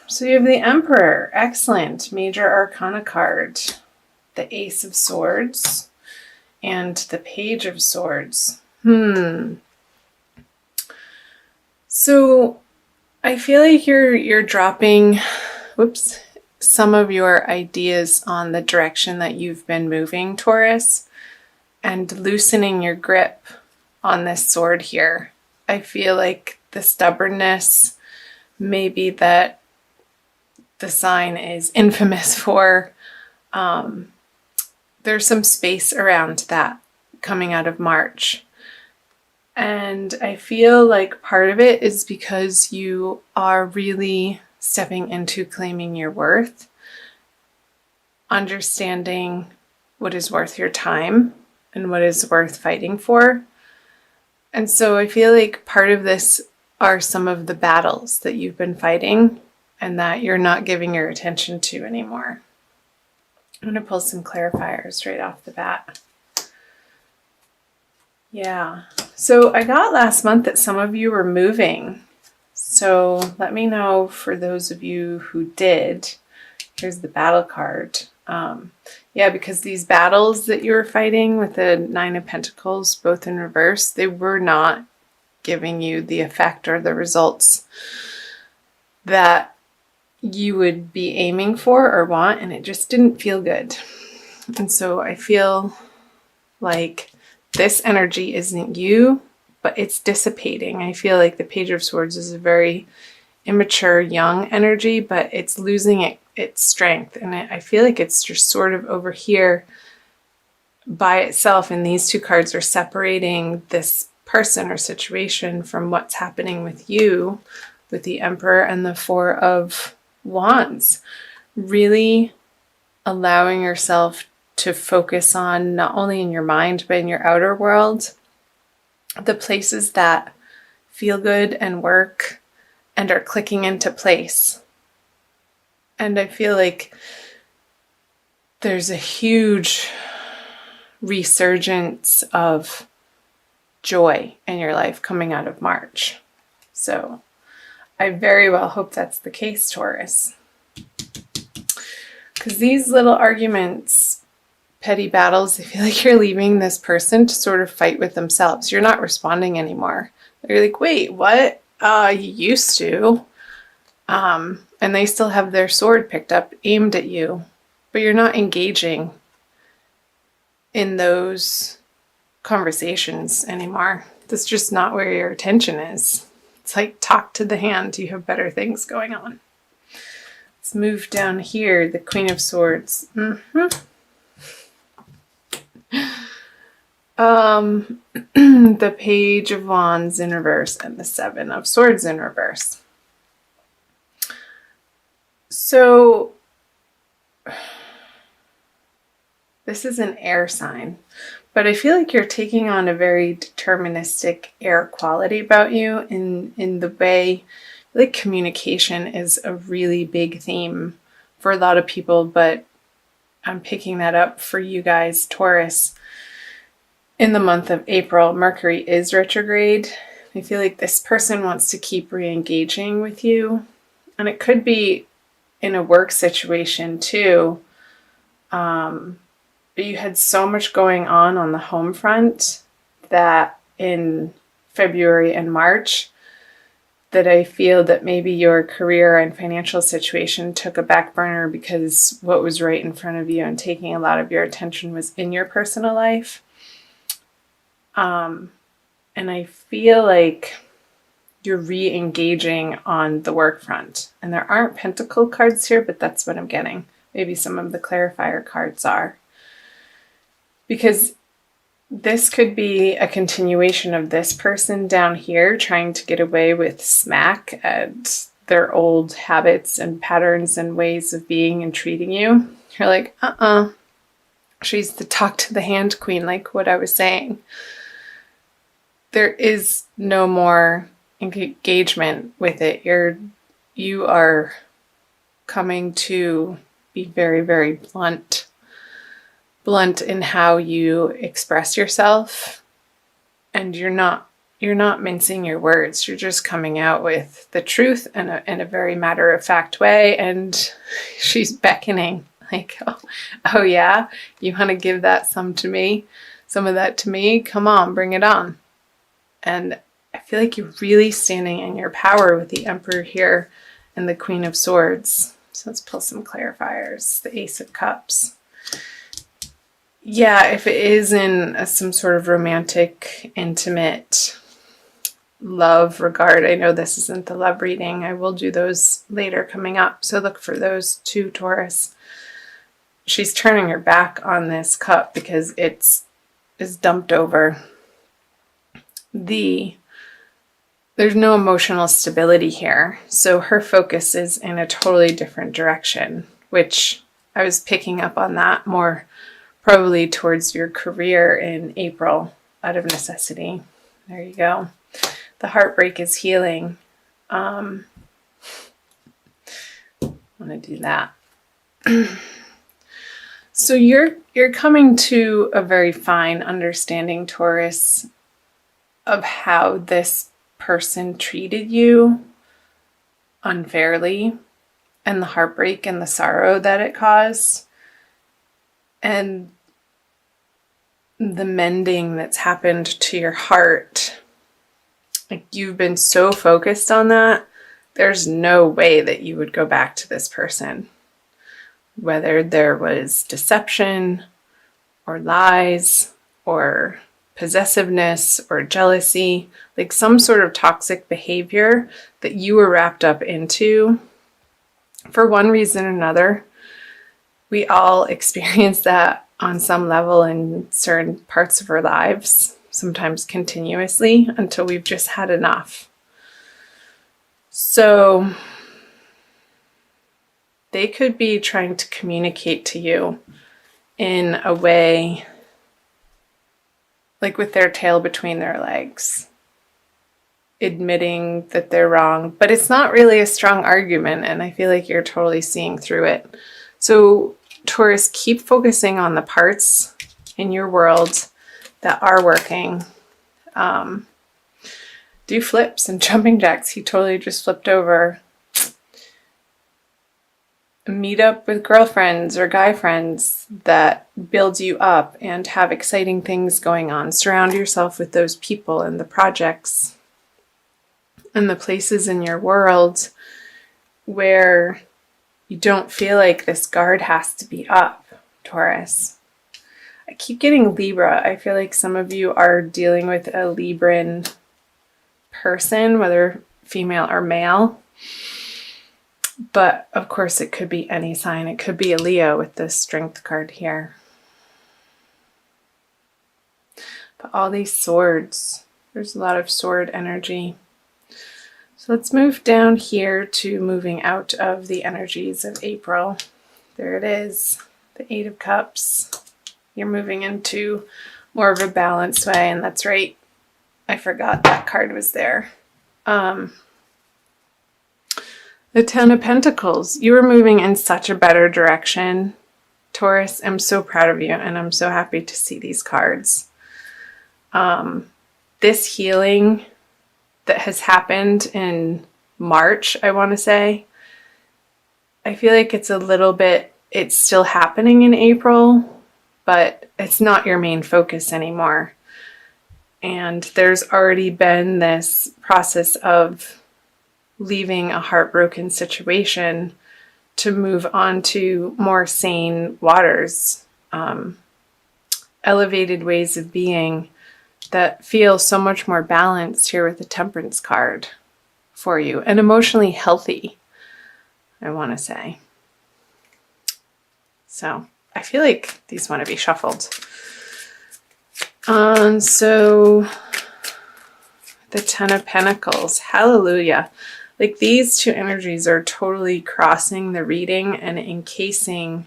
So you have the Emperor. Excellent. Major Arcana card. The Ace of Swords. And the Page of Swords. So I feel like you're dropping, some of your ideas on the direction that you've been moving, Taurus, and loosening your grip on this sword here. I feel like the stubbornness, maybe that the sign is infamous for, there's some space around that coming out of March. And I feel like part of it is because you are really stepping into claiming your worth, understanding what is worth your time and what is worth fighting for. And so I feel like part of this are some of the battles that you've been fighting and that you're not giving your attention to anymore. I'm going to pull some clarifiers right off the bat. Yeah. So I got last month that some of you were moving. So let me know for those of you who did. Here's the battle card. Yeah, because these battles that you were fighting with the Nine of Pentacles, both in reverse, they were not giving you the effect or the results that you would be aiming for or want, and it just didn't feel good. And so I feel like this energy isn't you, but it's dissipating. I feel like the Page of Swords is a very immature, young energy, but it's losing its strength. And I feel like it's just sort of over here by itself, and these two cards are separating this person or situation from what's happening with you, with the Emperor and the Four of Wands. Really allowing yourself to focus on, not only in your mind, but in your outer world, the places that feel good and work and are clicking into place. And I feel like there's a huge resurgence of joy in your life coming out of March. So I very well hope that's the case, Taurus. Because these little arguments, petty battles, I feel like you're leaving this person to sort of fight with themselves. You're not responding anymore. They're like, wait, what? You used to. And they still have their sword picked up, aimed at you. But you're not engaging in those conversations anymore. That's just not where your attention is. It's like, talk to the hand. You have better things going on. Let's move down here. The Queen of Swords. The Page of Wands in reverse and the Seven of Swords in reverse. So this is an air sign, but I feel like you're taking on a very deterministic air quality about you in the way, like, communication is a really big theme for a lot of people, but I'm picking that up for you guys, Taurus. In the month of April, Mercury is retrograde. I feel like this person wants to keep re-engaging with you, and it could be in a work situation too. But you had so much going on the home front that in February and March that I feel that maybe your career and financial situation took a back burner because what was right in front of you and taking a lot of your attention was in your personal life. And I feel like you're re-engaging on the work front. And there aren't pentacle cards here, but that's what I'm getting. Maybe some of the clarifier cards are. Because this could be a continuation of this person down here trying to get away with smack at their old habits and patterns and ways of being and treating you. You're like, she's the talk to the hand queen, like what I was saying. There is no more engagement with it. You are coming to be very, very blunt in how you express yourself, and you're not you're not mincing your words. You're just coming out with the truth in a very matter-of-fact way. And she's beckoning like, oh yeah, you want to give that some of that to me? Come on, bring it on. And I feel like you're really standing in your power with the Emperor here and the Queen of Swords. So let's pull some clarifiers. The Ace of Cups. Yeah, if it is in some sort of romantic, intimate love regard, I know this isn't the love reading. I will do those later coming up. So look for those too, Taurus. She's turning her back on this cup because it's dumped over. There's no emotional stability here. So her focus is in a totally different direction, which I was picking up on that more probably towards your career in April out of necessity. There you go. The heartbreak is healing. I want to do that. So you're coming to a very fine understanding, Taurus, of how this person treated you unfairly and the heartbreak and the sorrow that it caused and the mending that's happened to your heart. Like, you've been so focused on that, there's no way that you would go back to this person. Whether there was deception or lies or possessiveness or jealousy, like some sort of toxic behavior that you were wrapped up into for one reason or another. We all experience that on some level in certain parts of our lives, sometimes continuously, until we've just had enough. So they could be trying to communicate to you in a way like with their tail between their legs, admitting that they're wrong, but it's not really a strong argument, and I feel like you're totally seeing through it. So Taurus, keep focusing on the parts in your world that are working. Do flips and jumping jacks. He totally just flipped over. Meet up with girlfriends or guy friends that build you up and have exciting things going on. Surround yourself with those people and the projects and the places in your world where you don't feel like this guard has to be up, Taurus. I keep getting Libra. I feel like some of you are dealing with a Libran person, whether female or male. But of course, it could be any sign. It could be a Leo with this Strength card here. But all these swords, there's a lot of sword energy. So let's move down here to moving out of the energies of April. There it is, the Eight of Cups. You're moving into more of a balanced way, and that's right. I forgot that card was there. The Ten of Pentacles. You were moving in such a better direction, Taurus. I'm so proud of you, and I'm so happy to see these cards. This healing that has happened in March, I want to say, I feel like it's still happening in April, but it's not your main focus anymore. And there's already been this process of leaving a heartbroken situation to move on to more sane waters, elevated ways of being that feel so much more balanced here with the Temperance card for you, and emotionally healthy, I want to say. So I feel like these want to be shuffled. So the Ten of Pentacles, hallelujah. Like, these two energies are totally crossing the reading and encasing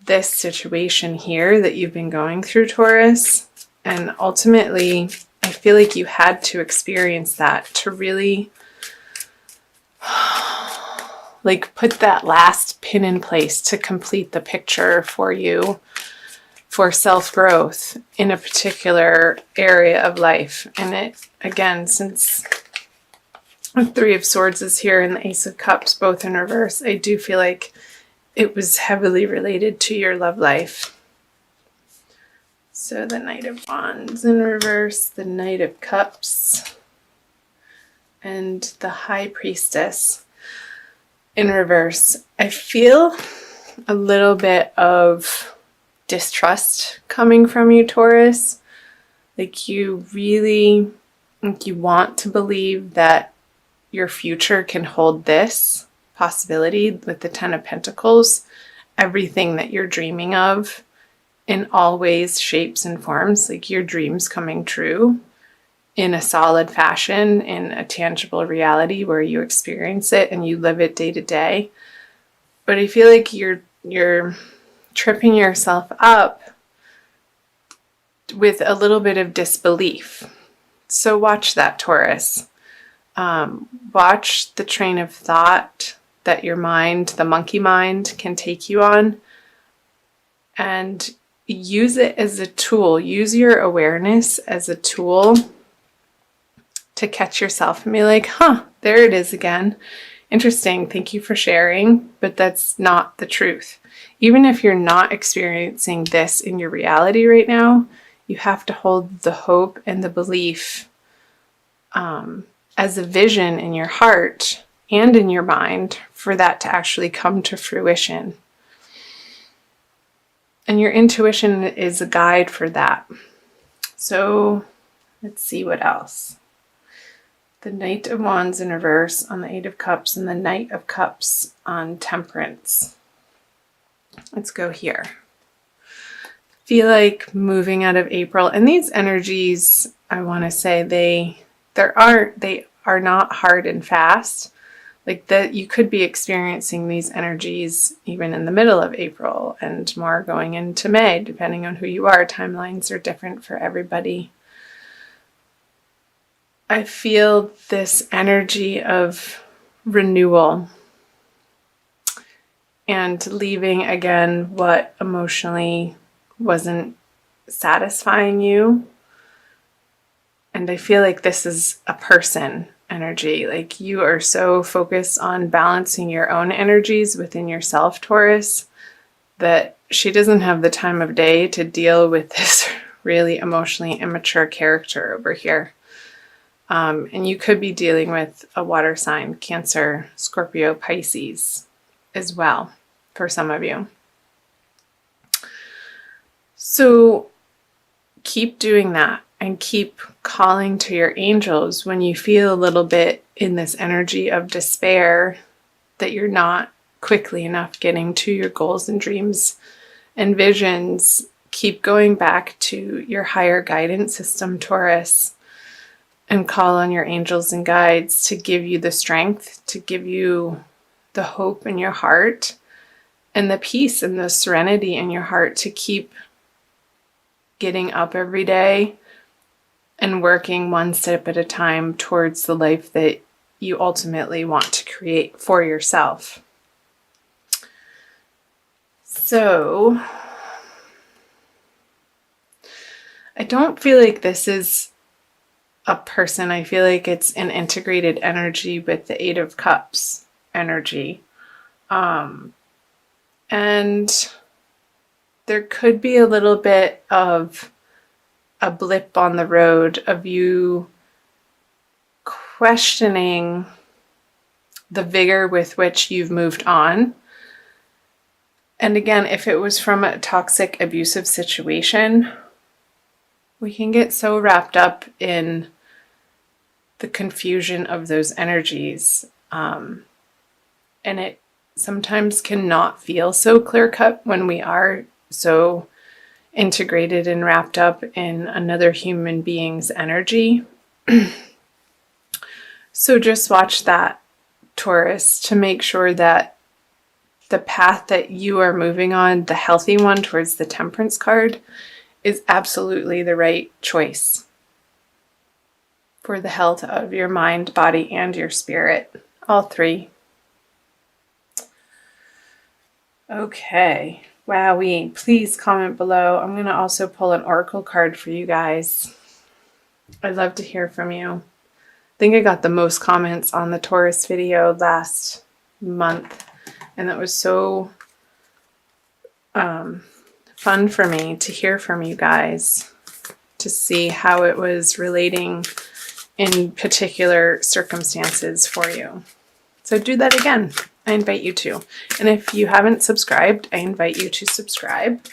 this situation here that you've been going through, Taurus. And ultimately, I feel like you had to experience that to really like put that last pin in place to complete the picture for you for self-growth in a particular area of life. And it, again, since the Three of Swords is here and the Ace of Cups both in reverse, I do feel like it was heavily related to your love life. So the Knight of Wands in reverse, the Knight of Cups, and the High Priestess in reverse. I feel a little bit of distrust coming from you, Taurus. Like you really, like you want to believe that your future can hold this possibility with the Ten of Pentacles, everything that you're dreaming of in all ways, shapes, and forms, like your dreams coming true in a solid fashion, in a tangible reality where you experience it and you live it day to day. But I feel like you're tripping yourself up with a little bit of disbelief. So watch that, Taurus. Watch the train of thought that your mind, the monkey mind, can take you on, and use it as a tool. Use your awareness as a tool to catch yourself and be like, there it is again. Interesting. Thank you for sharing, but that's not the truth. Even if you're not experiencing this in your reality right now, you have to hold the hope and the belief as a vision in your heart and in your mind for that to actually come to fruition. And your intuition is a guide for that. So let's see what else. The Knight of Wands in reverse on the Eight of Cups and the Knight of Cups on Temperance. Let's go here. Feel like moving out of April, and these energies, I want to say they are not hard and fast. Like that, you could be experiencing these energies even in the middle of April and more going into May, depending on who you are. Timelines are different for everybody. I feel this energy of renewal and leaving again what emotionally wasn't satisfying you. And I feel like this is a person energy. Like you are so focused on balancing your own energies within yourself, Taurus, that she doesn't have the time of day to deal with this really emotionally immature character over here. And you could be dealing with a water sign, Cancer, Scorpio, Pisces as well for some of you. So keep doing that and keep calling to your angels when you feel a little bit in this energy of despair that you're not quickly enough getting to your goals and dreams and visions. Keep going back to your higher guidance system, Taurus, and call on your angels and guides to give you the strength, to give you the hope in your heart and the peace and the serenity in your heart to keep getting up every day and working one step at a time towards the life that you ultimately want to create for yourself. So, I don't feel like this is a person. I feel like it's an integrated energy with the Eight of Cups energy. And there could be a little bit of a blip on the road of you questioning the vigor with which you've moved on. And again, if it was from a toxic, abusive situation, we can get so wrapped up in the confusion of those energies. And it sometimes cannot feel so clear-cut when we are so integrated and wrapped up in another human being's energy. So just watch that, Taurus, to make sure that the path that you are moving on, the healthy one towards the Temperance card, is absolutely the right choice for the health of your mind, body, and your spirit. All three. Okay. Wowee. Please comment below. I'm going to also pull an oracle card for you guys. I'd love to hear from you. I think I got the most comments on the Taurus video last month, and that was so fun for me to hear from you guys, to see how it was relating in particular circumstances for you. So do that again. I invite you to. And if you haven't subscribed, I invite you to subscribe.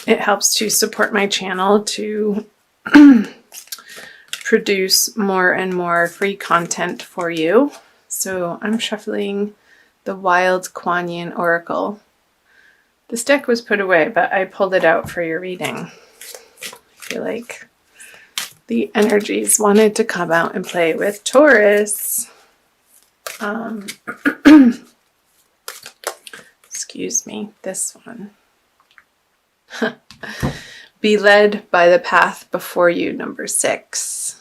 It helps to support my channel to produce more and more free content for you. So I'm shuffling the Wild Kuan Yin Oracle. This deck was put away, but I pulled it out for your reading. I feel like the energies wanted to come out and play with Taurus. Excuse me, this one. Be led by the path before you, number 6.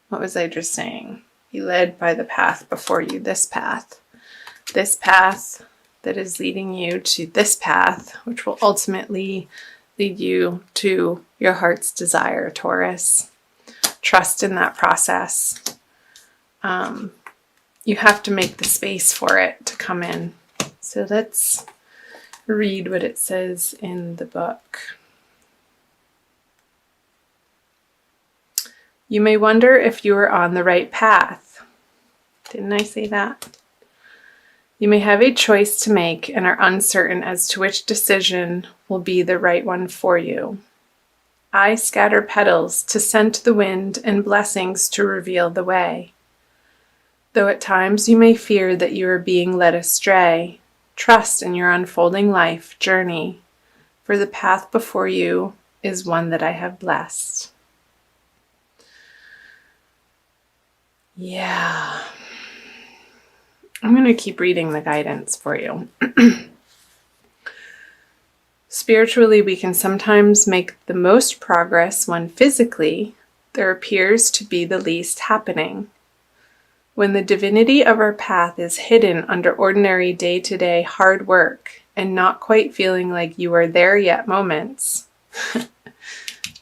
What was I just saying? Be led by the path before you, this path. This path that is leading you to this path, which will ultimately lead you to your heart's desire, Taurus. Trust in that process. You have to make the space for it to come in. So let's read what it says in the book. You may wonder if you are on the right path. Didn't I say that? You may have a choice to make and are uncertain as to which decision will be the right one for you. I scatter petals to scent the wind and blessings to reveal the way. Though at times you may fear that you are being led astray, trust in your unfolding life journey, for the path before you is one that I have blessed. Yeah. I'm going to keep reading the guidance for you. Spiritually, we can sometimes make the most progress when physically there appears to be the least happening. When the divinity of our path is hidden under ordinary day-to-day hard work and not quite feeling like you are there yet moments.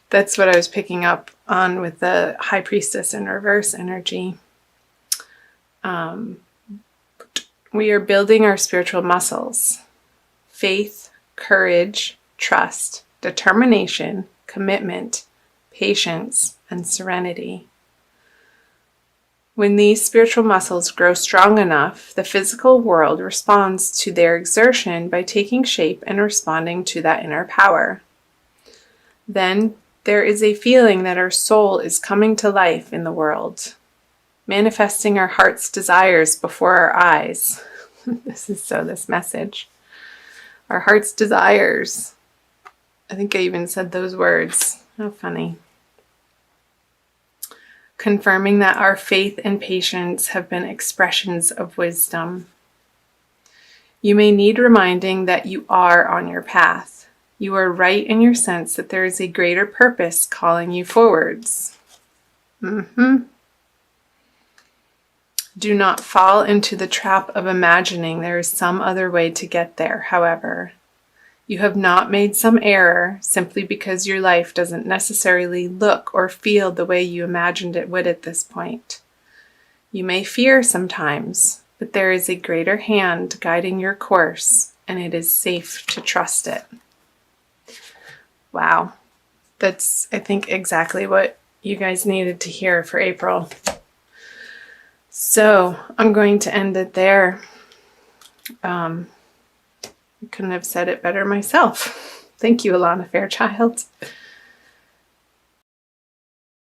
That's what I was picking up on with the High Priestess in reverse energy. We are building our spiritual muscles. Faith, courage, trust, determination, commitment, patience, and serenity. When these spiritual muscles grow strong enough, the physical world responds to their exertion by taking shape and responding to that inner power. Then there is a feeling that our soul is coming to life in the world, manifesting our heart's desires before our eyes. This message. Our heart's desires. I think I even said those words. How funny. Confirming that our faith and patience have been expressions of wisdom. You may need reminding that you are on your path. You are right in your sense that there is a greater purpose calling you forwards. Do not fall into the trap of imagining there is some other way to get there, however. You have not made some error simply because your life doesn't necessarily look or feel the way you imagined it would at this point. You may fear sometimes, but there is a greater hand guiding your course, and it is safe to trust it. Wow. That's, I think, exactly what you guys needed to hear for April. So I'm going to end it there. I couldn't have said it better myself. Thank you, Alana Fairchild.